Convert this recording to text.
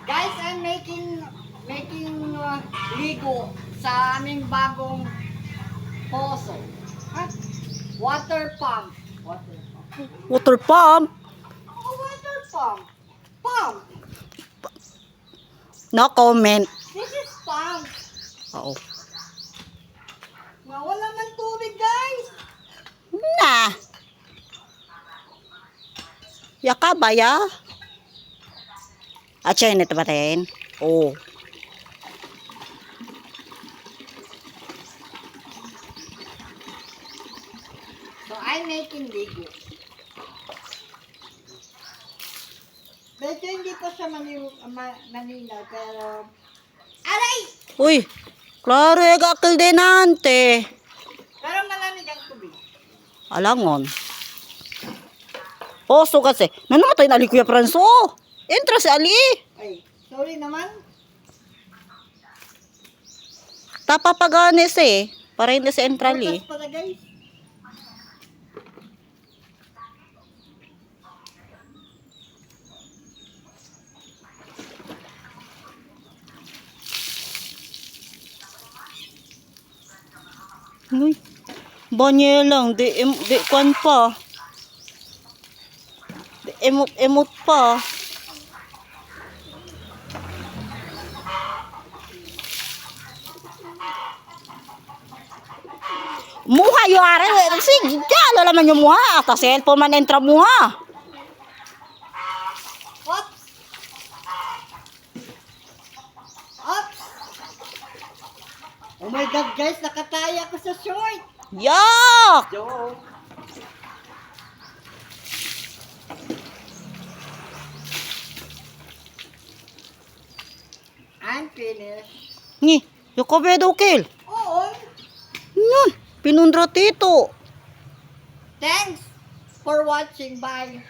Guys, I'm making ligo sa aming bagong poso. Water pump. Water pump. Water pump. Oh, water pump. Pump. No comment. This is pump. Oo. Wala man tubig, guys. Na. Yaka ba ya? At siya yun ito ba tayo? Oo. So, I'm making ligo. Medyo hindi pa siya maninaw, pero... Aray! Uy. Klaro yung akil din nante. Pero malamig ang tubig. Alangon. Poso kasi. Nanamatay na ali Kuya Franso. Entra si Ali. Ay, sorry naman. Tapapaganis eh. Para hindi si entrali. Bukas pala, guys. Uy. Banye lang. Di kwan pa. Di emot pa. Muha yung are. Sige, lala man yung muha. Ta cellphone man entra muha. Oops! Oops! Oh my God, guys, nakataya ko sa short. Yak! Joke. I'm finished. Ni, yung kabedo kil. Oo. Nun, pinundra tito. Thanks for watching. Bye.